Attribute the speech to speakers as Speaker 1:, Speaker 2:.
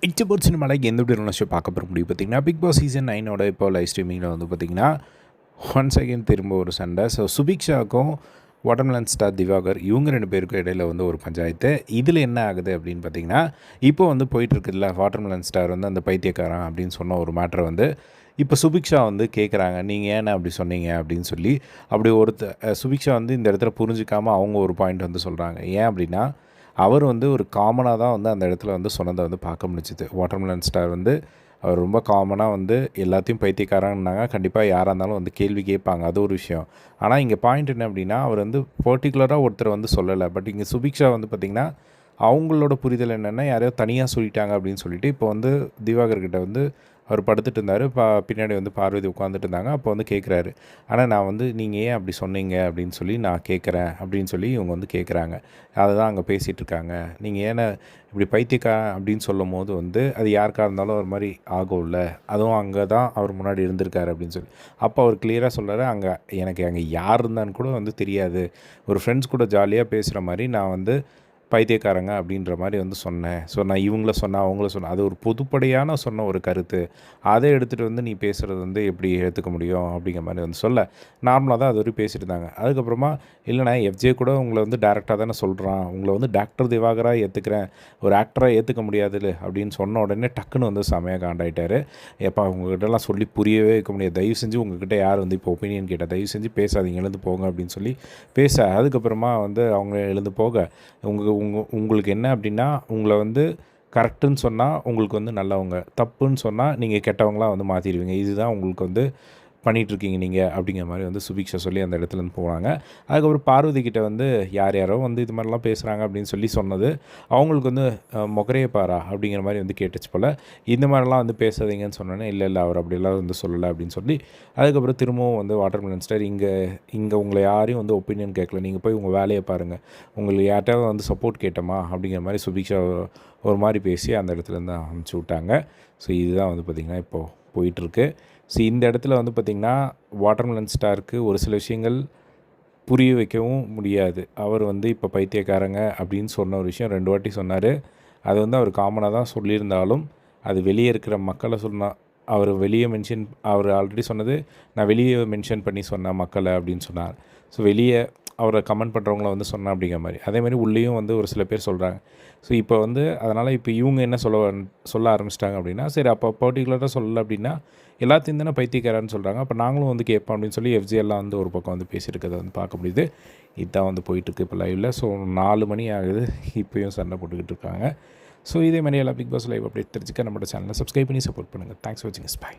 Speaker 1: இச்சபோட் சினிமாவில் எந்த ஒரு ஷோ பார்க்க போகிற முடியும் பார்த்திங்கன்னா பிக் பாஸ் சீசன் 9 இப்போ லைவ் ஸ்ட்ரீமிங்கில் வந்து பார்த்திங்கன்னா ஒன்ஸ் அகெயின் திரும்ப ஒரு சண்டை. ஸோ சுபிக்ஷாவுக்கும் வாட்டர்மெலன் ஸ்டார் திவாகர் இவங்க 2 பேருக்கும் இடையில் வந்து ஒரு பஞ்சாயத்து. இதில் என்ன ஆகுது அப்படின்னு பார்த்திங்கன்னா இப்போ வந்து போயிட்டுருக்குதுல வாட்டர்மெலன் ஸ்டார் வந்து அந்த பைத்தியக்காரன் அப்படின்னு சொன்ன ஒரு மேட்ரை வந்து இப்போ சுபிக்ஷா வந்து கேட்குறாங்க, நீங்கள் ஏன்னா அப்படி சொன்னீங்க அப்படின்னு சொல்லி. அப்படி சுபிக்ஷா வந்து இந்த இடத்துல புரிஞ்சிக்காமல் அவங்க ஒரு பாயிண்ட் வந்து சொல்கிறாங்க. ஏன் அப்படின்னா அவர் வந்து ஒரு காமனாக தான் வந்து அந்த இடத்துல வந்து சொன்னதை வந்து பார்க்க முடிஞ்சுது. வாட்டர்மெலன் ஸ்டார் வந்து அவர் ரொம்ப காமனாக வந்து எல்லாத்தையும் பைத்தியக்காரன்னாங்க. கண்டிப்பாக யாராக இருந்தாலும் வந்து கேள்வி கேட்பாங்க, அது ஒரு விஷயம். ஆனால் இங்கே பாயிண்ட் என்ன அப்படின்னா அவர் வந்து பர்டிகுலராக ஒருத்தர் வந்து சொல்லலை. பட் இங்கே சுபிக்ஷா வந்து பார்த்திங்கன்னா அவங்களோட புரிதல் என்னென்னா யாரையோ தனியாக சொல்லிட்டாங்க அப்படின்னு சொல்லிட்டு இப்போ வந்து திவாகர்கிட்ட வந்து அவர் படுத்துட்டு இருந்தார். பின்னாடி வந்து பார்வதி உட்காந்துட்டு இருந்தாங்க. அப்போ வந்து கேட்குறாரு, ஆனால் நான் வந்து நீங்கள் ஏன் அப்படி சொன்னீங்க அப்படின்னு சொல்லி நான் கேட்குறேன் அப்படின்னு சொல்லி இவங்க வந்து கேட்குறாங்க. அதை தான் அங்கே பேசிகிட்ருக்காங்க. நீங்கள் ஏன்னா இப்படி பைத்தியக்காரன் அப்படின்னு சொல்லும் போது வந்து அது யாருக்காக இருந்தாலும் ஒரு மாதிரி ஆகும்ல, அதுவும் அங்கே தான் அவர் முன்னாடி இருந்திருக்காரு அப்படின்னு சொல்லி. அப்போ அவர் கிளியராக சொல்கிறாரு, எனக்கு அங்கே யார் இருந்தான்னு கூட வந்து தெரியாது, ஒரு ஃப்ரெண்ட்ஸ் கூட ஜாலியாக பேசுகிற மாதிரி நான் வந்து பைத்தியக்காரங்க அப்படின்ற மாதிரி வந்து சொன்னேன். ஸோ நான் இவங்கள சொன்னேன் அவங்கள சொன்னேன், அது ஒரு பொதுப்படையான சொன்ன ஒரு கருத்து. அதை எடுத்துகிட்டு வந்து நீ பேசுகிறது வந்து எப்படி ஏற்றுக்க முடியும் அப்படிங்கிற மாதிரி வந்து சொல்ல நார்மலாக தான் அது வரைக்கும் பேசிட்டு இருந்தாங்க. அதுக்கப்புறமா இல்லைண்ணா எஃப்ஜே கூட உங்களை வந்து டேரெக்டாக தானே சொல்கிறான், உங்களை வந்து டாக்டர் திவாகராக ஏற்றுக்கிறேன், ஒரு ஆக்டராக ஏற்றுக்க முடியாதுல்ல அப்படின்னு சொன்ன உடனே டக்குன்னு வந்து செமையாக காண்டாயிட்டார். எப்போ உங்ககிட்டலாம் சொல்லி புரியவே வைக்க முடியாது, தயவு செஞ்சு உங்ககிட்ட யார் வந்து இப்போ ஒப்பீனியன் கேட்டால் தயவு செஞ்சு பேசாதீங்க, எழுந்து போங்க அப்படின்னு சொல்லி பேச அதுக்கப்புறமா வந்து அவங்க எழுந்து போக உங்களுக்கு என்ன அப்படின்னா உங்களை வந்து கரெக்டுன்னு சொன்னால் உங்களுக்கு வந்து நல்லவங்க, தப்புன்னு சொன்னால் நீங்கள் கெட்டவங்களாக வந்து மாற்றிடுவீங்க, இதுதான் உங்களுக்கு வந்து பண்ணிகிட்ருக்கீங்க நீங்கள் அப்படிங்கிற மாதிரி வந்து சுபிக்ஷா சொல்லி அந்த இடத்துலேருந்து போனாங்க. அதுக்கப்புறம் பார்வதி கிட்டே வந்து யாரோ வந்து இது மாதிரிலாம் பேசுகிறாங்க அப்படின்னு சொல்லி சொன்னது அவங்களுக்கு வந்து மொகரைய பாரா அப்படிங்கிற மாதிரி வந்து கேட்டுச்சு போல். இந்த மாதிரிலாம் வந்து பேசாதீங்கன்னு சொன்னோன்னே இல்லை அவர் அப்படியெல்லாம் வந்து சொல்லலை அப்படின்னு சொல்லி அதுக்கப்புறம் திரும்பவும் வந்து வாட்டர்மெலன் ஸ்டார் இங்கே உங்களை யாரையும் வந்து ஒப்பீனியன் கேட்கல, நீங்கள் போய் உங்கள் வேலையை பாருங்கள், உங்களுக்கு யார்கிட்டையாவது வந்து சப்போர்ட் கேட்டோமா அப்படிங்கிற மாதிரி சுபிக்ஷா ஒரு மாதிரி பேசி அந்த இடத்துலேருந்து அனுப்பிச்சி விட்டாங்க. ஸோ இதுதான் வந்து பார்த்திங்கன்னா இப்போது போயிட்டுருக்கு. ஸோ இந்த இடத்துல வந்து பார்த்திங்கன்னா வாட்டர்மெலன் ஸ்டாருக்கு ஒரு சில விஷயங்கள் புரிய வைக்கவும் முடியாது. அவர் வந்து இப்போ பைத்தியக்காரங்க அப்படின்னு சொன்ன ஒரு விஷயம் 2 வாட்டி சொன்னார். அது வந்து அவர் காமனாக தான் சொல்லியிருந்தாலும் அது வெளியே இருக்கிற மக்களை அவர் வெளியே அவர் ஆல்ரெடி சொன்னது நான் வெளியே மென்ஷன் பண்ணி சொன்னேன் மக்களை அப்படின்னு சொன்னார். ஸோ வெளியே அவரை கமெண்ட் பண்ணுறவங்கள வந்து சொன்னேன் அப்படிங்கிற மாதிரி அதேமாதிரி உள்ளேயும் வந்து ஒரு சில பேர் சொல்கிறாங்க. ஸோ இப்போ வந்து அதனால் இப்போ இவங்க என்ன சொல்ல ஆரம்பிச்சிட்டாங்க அப்படின்னா சரி அப்போ பர்டிகுலராக சொல்லலை அப்படின்னா எல்லாத்தையும் தானே பைத்தியக்காரன்னு சொல்கிறாங்க, அப்போ நாங்களும் வந்து கேட்போம் அப்படின்னு சொல்லி எஃப்ஜி எல்லாம் வந்து ஒரு பக்கம் வந்து பேசியிருக்கிறத வந்து பார்க்க முடியுது. இதுதான் வந்து போயிட்டுருக்கு இப்போ லைவில். ஸோ 4 மணி ஆகுது, இப்போயும் சண்டை போட்டுக்கிட்டு இருக்காங்க. ஸோ இதே மாதிரி எல்லாம் பிக் பாஸ் லைவ் அப்டேட் தெரிஞ்சுக்க நம்மளோட சேனலை சப்ஸ்கிரைப் பண்ணி சப்போர்ட் பண்ணுங்கள். தேங்க்ஸ் ஃபார் வாட்சிங். பை.